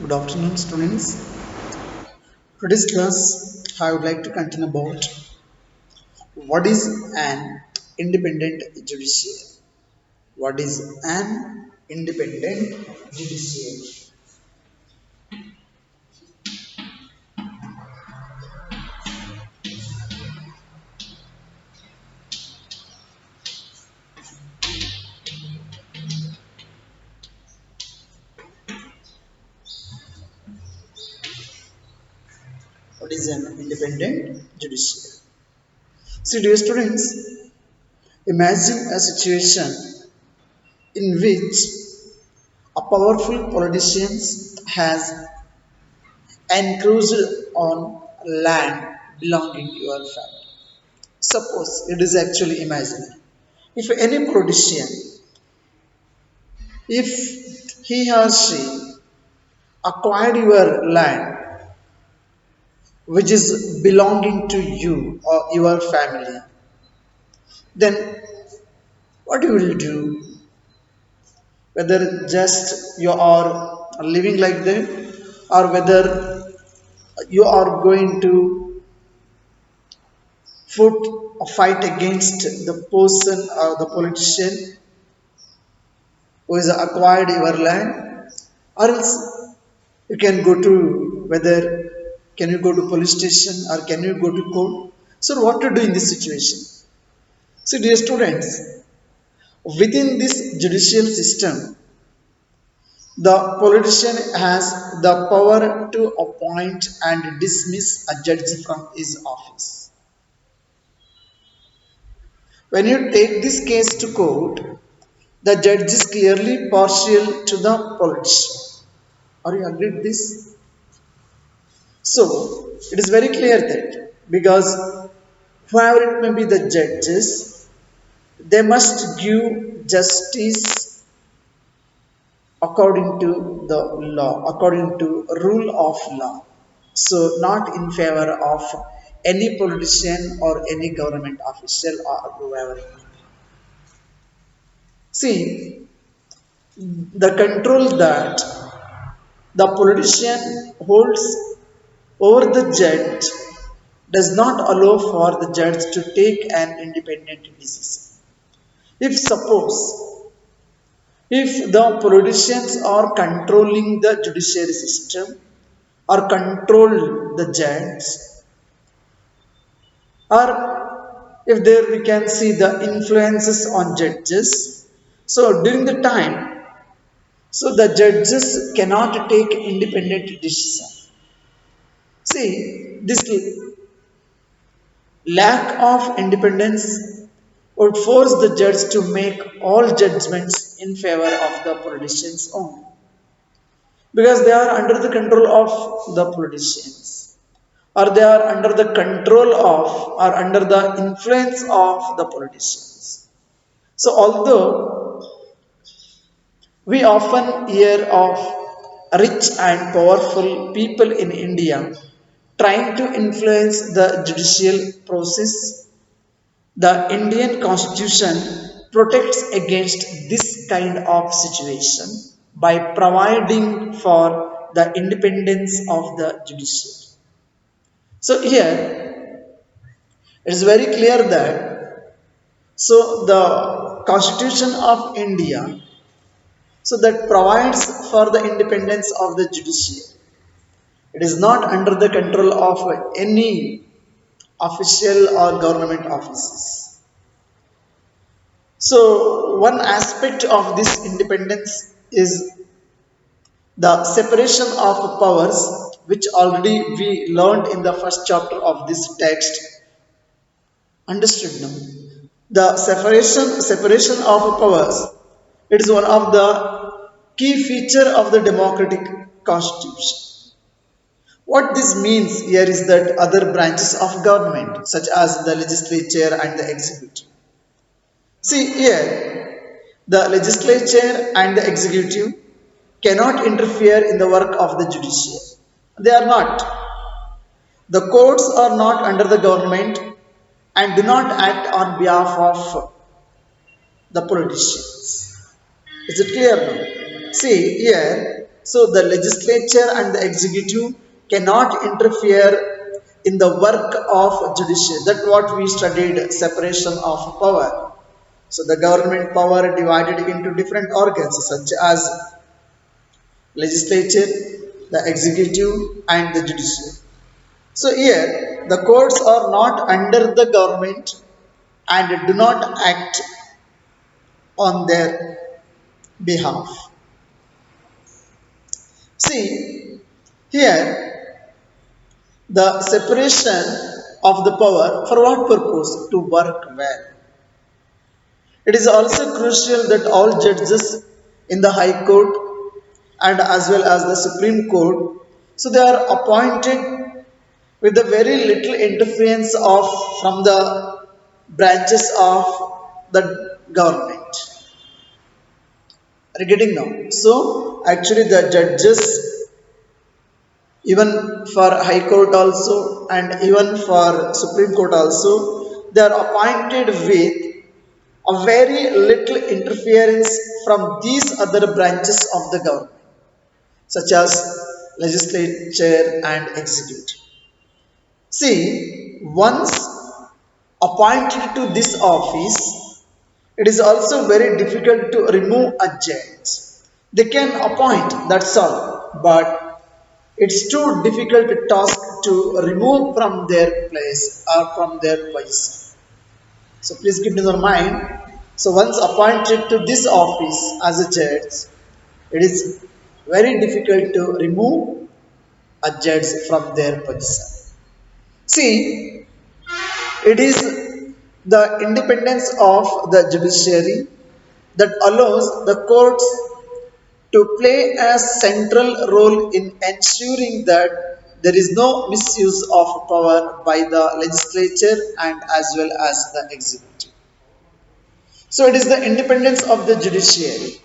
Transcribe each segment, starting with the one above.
Good afternoon, students. Today's class, I would like to continue about what is an independent judiciary. What is an independent judiciary? What is an independent judiciary? See, dear students, imagine a situation in which a powerful politician has encroached on land belonging to your family. Suppose it is actually imaginary. If any politician, if he or she acquired your land which is belonging to you or your family, then what you will do? Whether just you are living like them or whether you are going to foot a fight against the person or the politician who has acquired your land, or else you can go to whether can you go to police station or can you go to court. So what to do in this situation? So dear students, within this judicial system, the politician has the power to appoint and dismiss a judge from his office. When you take this case to court, the judge is clearly partial to the politician. Are you agree with this? So it is very clear that because whoever it may be the judges, they must give justice according to the law, according to rule of law. So not in favor of any politician or any government official or whoever. See, the control that the politician holds over the judge does not allow for the judge to take an independent decision. If suppose if the politicians are controlling the judiciary system or control the judge, or if there we can see the influences on judges, so during the time, so the judges cannot take independent decision. See, this lack of independence would force the judge to make all judgments in favor of the politicians only, because they are under the control of the politicians, or they are under the control of or under the influence of the politicians. So although we often hear of rich and powerful people in India trying to influence the judicial process, the Indian Constitution protects against this kind of situation by providing for the independence of the judiciary. So here it is very clear that so the Constitution of India, so that provides for the independence of the judiciary. It is not under the control of any official or government offices. So one aspect of this independence is the separation of powers, which already we learned in the first chapter of this text. Understood now? The separation of powers, it is one of the key feature of the democratic constitution. What this means here is that other branches of government, such as the legislature and the executive. See here, the legislature and the executive cannot interfere in the work of the judiciary. They are not. The courts are not under the government and do not act on behalf of the politicians. Is it clear now? See here, So the legislature and the executive cannot interfere in the work of judiciary. That's what we studied, separation of power. So the government power divided into different organs such as legislature, the executive and the judiciary. So here the courts are not under the government and do not act on their behalf. See, here the separation of the power for what purpose? To work well. It is also crucial that all judges in the High Court and as well as the Supreme Court, so they are appointed with the very little interference of from the branches of the government. Are you getting now? So actually the judges even for High Court also and even for Supreme Court also, they are appointed with a very little interference from these other branches of the government, such as legislature and executive. See, once appointed to this office, it is also very difficult to remove a judge. They can appoint, that's all, but it's too difficult task to remove from their place or from their position. So please keep in your mind. So once appointed to this office as a judge, it is very difficult to remove a judge from their position. See, it is the independence of the judiciary that allows the courts to play a central role in ensuring that there is no misuse of power by the legislature and as well as the executive. So it is the independence of the judiciary,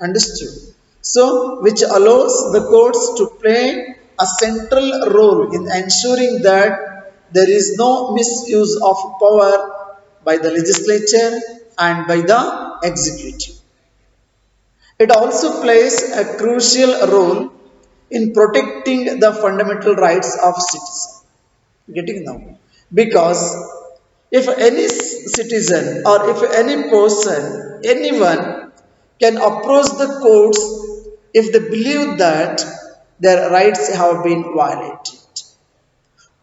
understood? So which allows the courts to play a central role in ensuring that there is no misuse of power by the legislature and by the executive. It also plays a crucial role in protecting the fundamental rights of citizens. Getting now? Because if any citizen or if any person, anyone can approach the courts if they believe that their rights have been violated,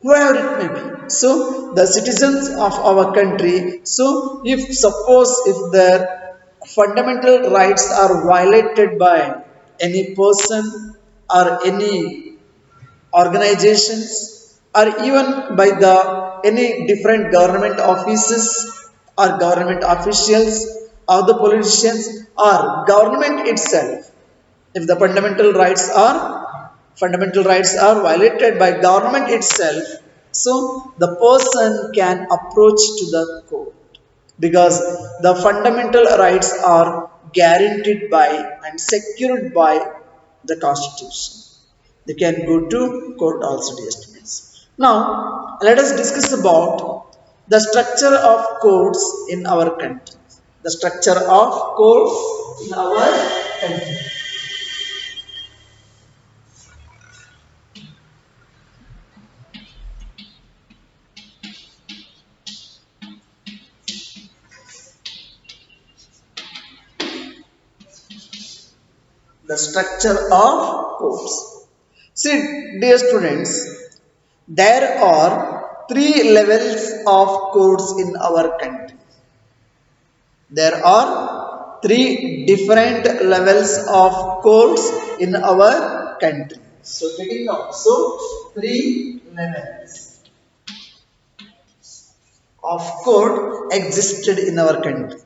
whoever it may be. So the citizens of our country, so if suppose if their fundamental rights are violated by any person or any organizations or even by the any different government offices or government officials or the politicians or government itself, if the fundamental rights are violated by government itself, so the person can approach to the court because the fundamental rights are guaranteed by and secured by the constitution. They can go to court also, dear students. Now let us discuss about the structure of courts in our country. The structure of courts in our country. The structure of courts. See, dear students, there are three levels of courts in our country. There are three different levels of courts in our country. So getting now, so three levels of court existed in our country.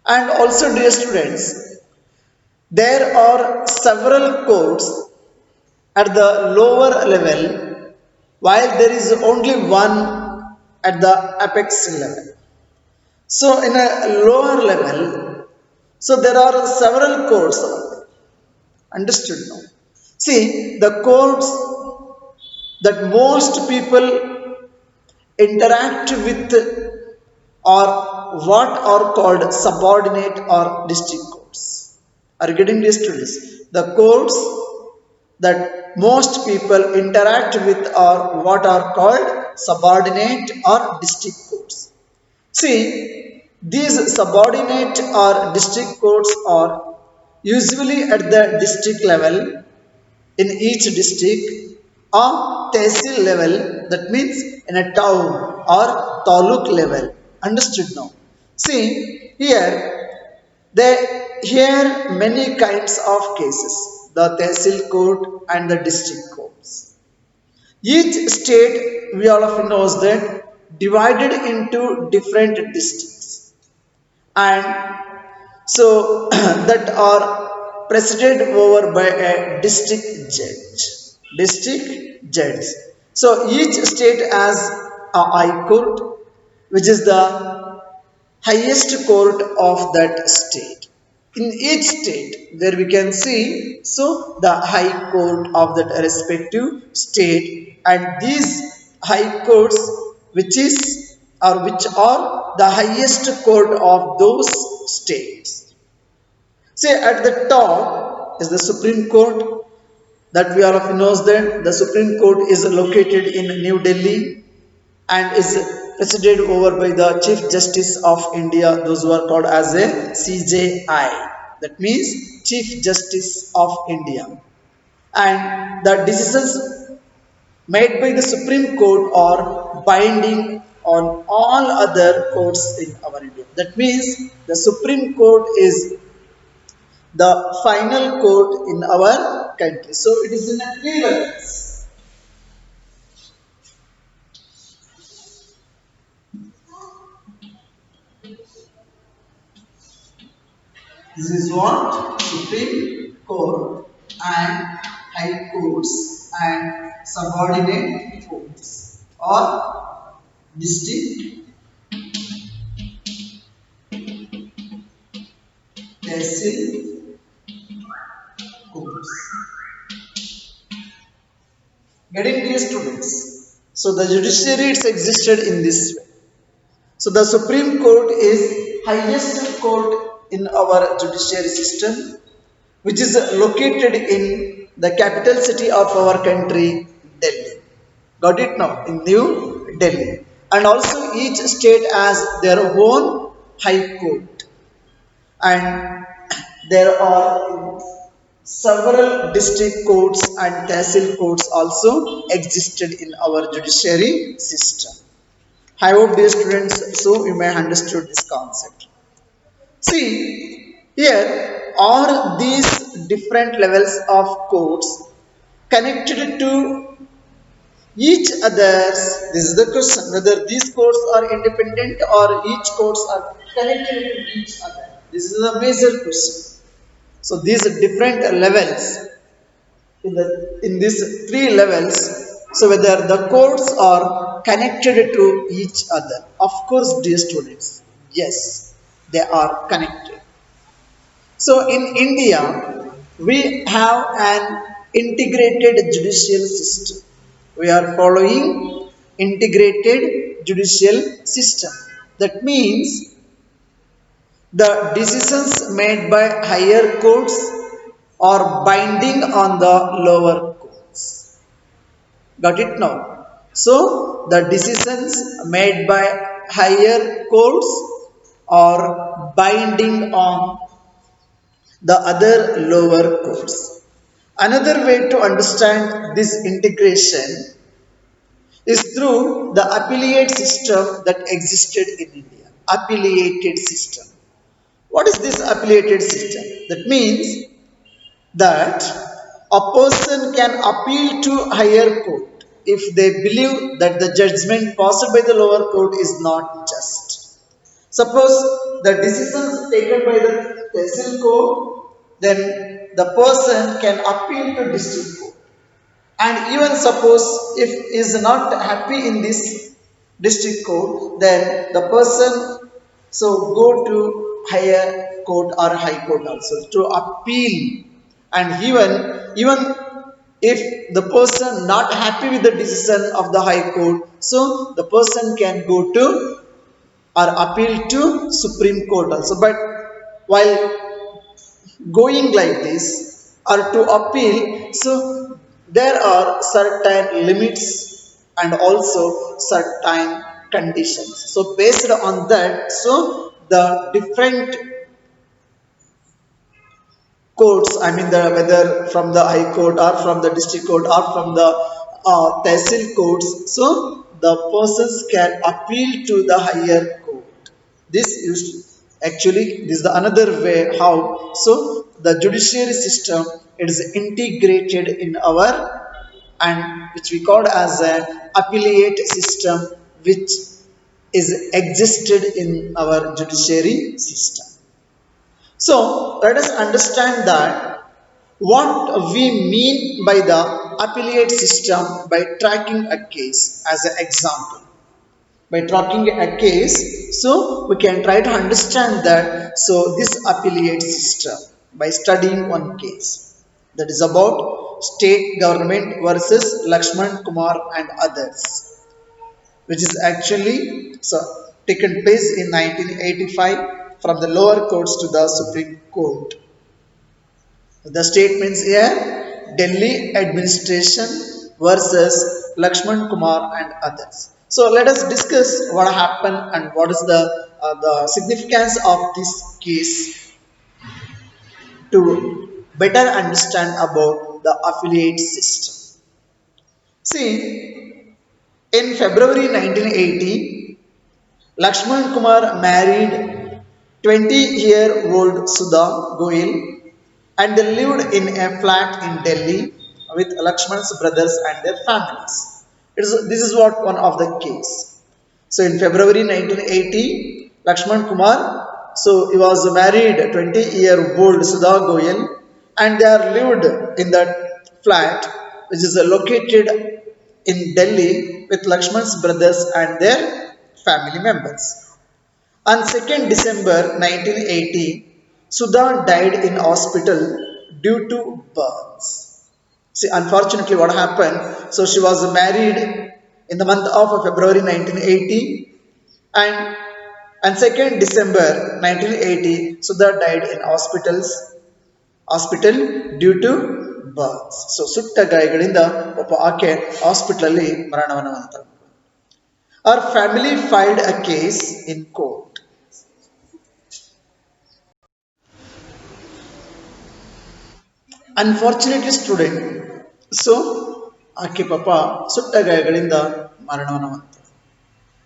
And also, dear students, there are several courts at the lower level, while there is only one at the apex level. So, in a lower level, so there are several courts. Understood now? See, the courts that most people interact with are what are called subordinate or district courts. Are you getting this to this? The courts that most people interact with are what are called subordinate or district courts. See, these subordinate or district courts are usually at the district level in each district or tehsil level, that means in a town or taluk level. Understood now? See, here they hear many kinds of cases, the tehsil court and the district courts. Each state, we all of you knows that, divided into different districts, and so that are presided over by a district judge. District judge. So each state has a high court, which is the highest court of that state. In each state where we can see, so the high court of that respective state, and these high courts, which is or which are the highest court of those states. See, at the top is the Supreme Court, that we all of you knows that the Supreme Court is located in New Delhi and is presided over by the Chief Justice of India, those who are called as a CJI. That means Chief Justice of India. And the decisions made by the Supreme Court are binding on all other courts in our India. That means the Supreme Court is the final court in our country. So it is in a three levels. This is what Supreme Court and High Courts and subordinate courts or district, tehsil courts. Getting dear students. So the judiciary it's existed in this way. So the Supreme Court is highest court in our judiciary system, which is located in the capital city of our country, Delhi. Got it now? In New Delhi. And also each state has their own high court. And there are several district courts and tehsil courts also existed in our judiciary system. I hope dear students, so you may understood this concept. See, here are these different levels of courts connected to each others. This is the question, whether these courts are independent or each courts are connected to each other. This is a major question. So these are different levels in these three levels. So whether the courts are connected to each other. Of course, dear students, yes, they are connected. So in India, we have an integrated judicial system. We are following integrated judicial system. That means the decisions made by higher courts are binding on the lower courts. Got it now? So the decisions made by higher courts are binding on the other lower courts. Another way to understand this integration is through the appellate system that existed in India. Appellated system. What is this appellated system? That means that a person can appeal to higher court if they believe that the judgment passed by the lower court is not just. Suppose the decisions taken by the tehsil court, then the person can appeal to district court. And even suppose if is not happy in this district court, then the person so go to higher court or high court also to appeal. And even if the person not happy with the decision of the high court, so the person can go to or appeal to Supreme Court also. But while going like this, or to appeal, so there are certain limits and also certain conditions. So based on that, so the different courts, I mean the whether from the high court or from the district court or from the tehsil courts, so the persons can appeal to the higher court. This is actually, this is the another way how, so the judiciary system is integrated in our, and which we call as an appellate system, which is existed in our judiciary system. So let us understand that what we mean by the appellate system by tracking a case as an example. By tracking a case, so we can try to understand that, so this appellate system by studying one case, that is about state government versus Lakshman Kumar and others, which is actually so taken place in 1985 from the lower courts to the Supreme Court. The statements here: Delhi administration versus Lakshman Kumar and others. So let us discuss what happened and what is the significance of this case to better understand about the affiliate system. See, in February 1980, Lakshman Kumar married 20-year-old Sudha Goyal and they lived in a flat in Delhi with Lakshman's brothers and their families. This is what one of the case. So in February 1980, Lakshman Kumar, so he was married 20-year-old Sudha Goyal and they are lived in that flat which is located in Delhi with Lakshman's brothers and their family members. On 2nd December 1980, Sudha died in hospital due to burns. See, unfortunately, what happened? So, she was married in the month of February 1980, and on 2nd December 1980, Sudha died in hospital due to burns. So, ಸುಟ್ಟ ಗಾಯಗಳಿಂದ ಒಬ್ಬ ಆಕೆ hospital ಅಲ್ಲಿ ಮರಣವನ್ನು ಹೊಂದಿದಳು. Her family filed a case in court. Unfortunately, student, so ಆಕೆ ಪಾಪ ಸುಟ್ಟ ಗಾಯಗಳಿಂದ ಮರಣವನ್ನು ಹೊಂದಿದಳು.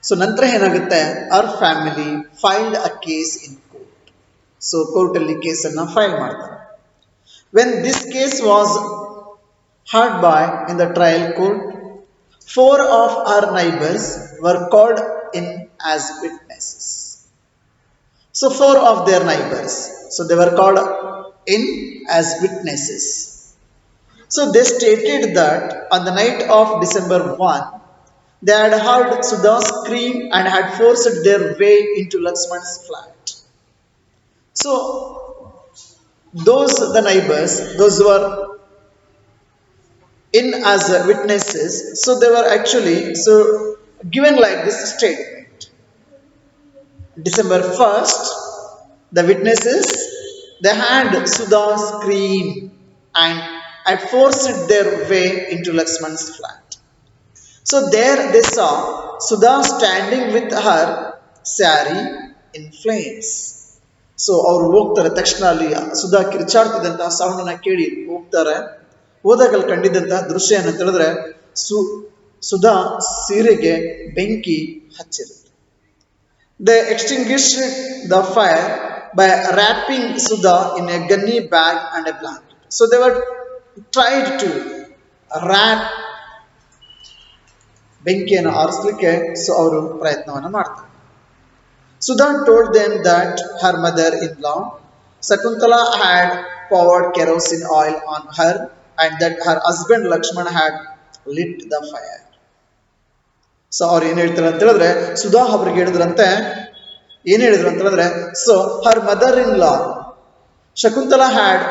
So ನಂತರ ಏನಾಗುತ್ತೆ, hour family filed a case in court. So court ಅಲ್ಲಿ ಕೇಸನ್ನು ಫೈಲ್ ಮಾಡ್ತಾರೆ. When this case was heard by in the trial court, four of our neighbors were called in as witnesses. So four of their neighbors, so they were called in as witnesses. So they stated that on the night of December 1, they had heard Sudha scream and had forced their way into Lakshman's flat. So those the neighbors, those who were in as witnesses, so they were actually so given like this statement. December 1st, the witnesses, they had Sudha scream and had forced their way into Lakshman's flat. So there they saw Sudha standing with her sari in flames. So ಅವ್ರು ಹೋಗ್ತಾರೆ, ತಕ್ಷಣ ಅಲ್ಲಿ ಸುಧಾ ಕಿರ್ಚಾಡ್ತಿದ್ದಂತಹ ಸೌಂಡನ್ನ ಕೇಳಿ ಹೋಗ್ತಾರೆ. ಹೋದಾಗ ಅಲ್ಲಿ ಕಂಡಿದ್ದಂತಹ ದೃಶ್ಯ ಏನಂತ ಹೇಳಿದ್ರೆ, ಸುಧಾ ಸೀರೆಗೆ ಬೆಂಕಿ ಹಚ್ಚಿರುತ್ತೆ. They extinguished the fire by wrapping Sudha in a gunny bag and a blanket. So they were tried to wrap ಬೆಂಕಿಯನ್ನು ಆರಿಸಲಿಕ್ಕೆ ಸೊ ಅವರು ಪ್ರಯತ್ನವನ್ನು ಮಾಡ್ತಾರೆ. Sudha told them that her mother-in-law Sakuntala had poured kerosene oil on her and that her husband Lakshman had lit the fire. So ಅವ್ರು ಏನು ಹೇಳ್ತಾರೆ ಅಂತ ಹೇಳಿದ್ರೆ, ಸುಧಾ ಅವ್ರಿಗೆ ಹೇಳಿದ್ರಂತೆ, ಏನು ಹೇಳಿದ್ರು ಅಂತ ಹೇಳಿದ್ರೆ, so her mother in law Shakuntala had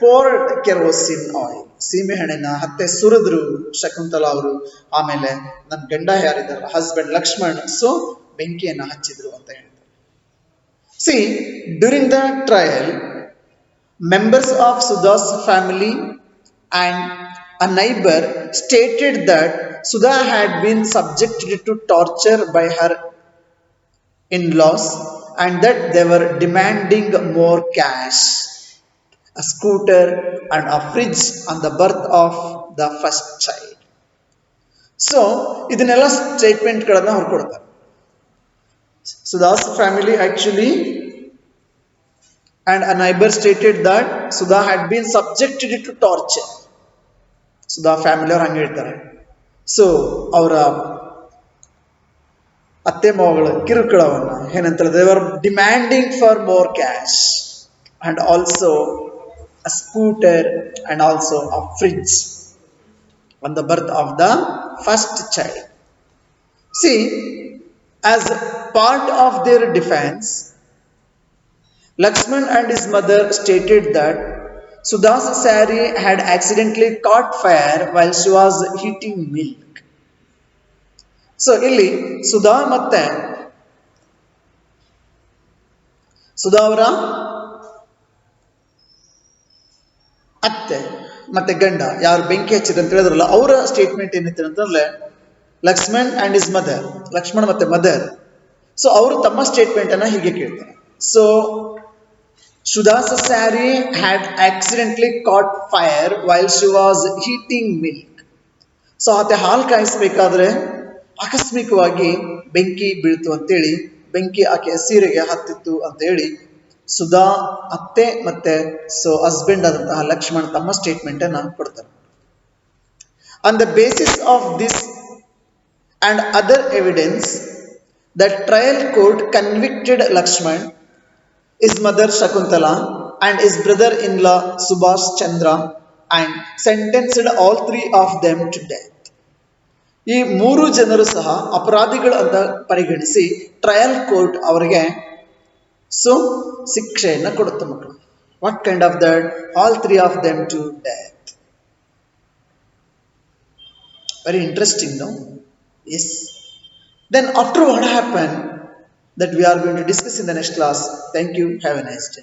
poured kerosene oil, ಸೀಮೆ ಎಣ್ಣೆನ ಹತ್ತೆ ಸುರಿದ್ರು ಶಕುಂತಲಾ ಅವರು. ಆಮೇಲೆ ನನ್ನ ಗಂಡ ಯಾರಿದ್ದಾರೆ, ಹಸ್ಬೆಂಡ್ ಲಕ್ಷ್ಮಣ್, ಸೊ ಬೆಂಕಿಯನ್ನು ಹಚ್ಚಿದ್ರು ಅಂತ ಹೇಳ್ತಾರೆ. C during the trial, Members of Sudha's family and a neighbor stated that Sudha had been subjected to torture by her in laws and that they were demanding more cash, a scooter, and a fridge on the birth of the first child. So ಇದನ್ನೆಲ್ಲ ಸ್ಟೇಟ್ಮೆಂಟ್ಗಳನ್ನು ಅವ್ರು ಕೊಡ್ತಾರೆ. Sudha's family actually and a neighbor stated that Sudha had been subjected to torture. Sudha family ಅವ್ರು ಹಂಗೆ ಹೇಳ್ತಾರೆ. So ಅವರ ಅತ್ತೆ ಮಗಳ ಕಿರುಕುಳವನ್ನ ಏನಂತಾರೆ, they were demanding for more cash and also a scooter and also a fridge on the birth of the first child. See, as part of their defense, Lakshman and his mother stated that Sudha's sari had accidentally caught fire while she was heating milk. So ಇಲ್ಲಿ ಸುಧಾ ಅವರ ಅತ್ತೆ ಮತ್ತೆ ಗಂಡ ಯಾರು ಬೆಂಕಿ ಹಚ್ಚಿದ್ರು ಅಂತ ಹೇಳಿದ್ರಲ್ಲ, ಅವರ ಸ್ಟೇಟ್ಮೆಂಟ್ ಏನಿತ್ತು ಅಂತಂದ್ರೆ Lakshman and his mother, Lakshman ಮತ್ತೆ ಮದರ್. ಸೊ ಅವರು ತಮ್ಮ ಸ್ಟೇಟ್ಮೆಂಟ್ ಅನ್ನ ಹೀಗೆ ಕೇಳ್ತಾರೆ. So Sudha's sari had accidentally caught fire while she was heating milk. So ಆತ ಹಾಲು ಕಾಯಿಸ್ಬೇಕಾದ್ರೆ ಆಕಸ್ಮಿಕವಾಗಿ ಬೆಂಕಿ ಬೀಳ್ತು ಅಂತೇಳಿ, ಬೆಂಕಿ ಆಕೆಯ ಸೀರೆಗೆ ಹತ್ತಿತ್ತು ಅಂತ ಹೇಳಿ ಸುಧಾ ಅತ್ತೆ ಮತ್ತೆ ಹಸ್ಬೆಂಡ್ ಆದಂತಹ ಲಕ್ಷ್ಮಣ್ ತಮ್ಮ ಸ್ಟೇಟ್ಮೆಂಟ್ ಅನ್ನ ಕೊಡ್ತಾರೆ. On the basis of this and other evidence the trial court convicted Lakshman, his mother Shakuntala and his brother-in-law Subhash Chandra and sentenced all three of them to death. ಈ ಮೂರು ಜನರು ಸಹ ಅಪರಾಧಿಗಳು ಅಂತ ಪರಿಗಣಿಸಿ ಟ್ರಯಲ್ ಕೋರ್ಟ್ ಅವರಿಗೆ ಶಿಕ್ಷೆಯನ್ನು ಕೊಡುತ್ತೆ ಮಕ್ಕಳು. What kind of that? All three of them to death. Very interesting, no? Yes. Then after what happened, that we are going to discuss in the next class. Thank you. Have a nice day.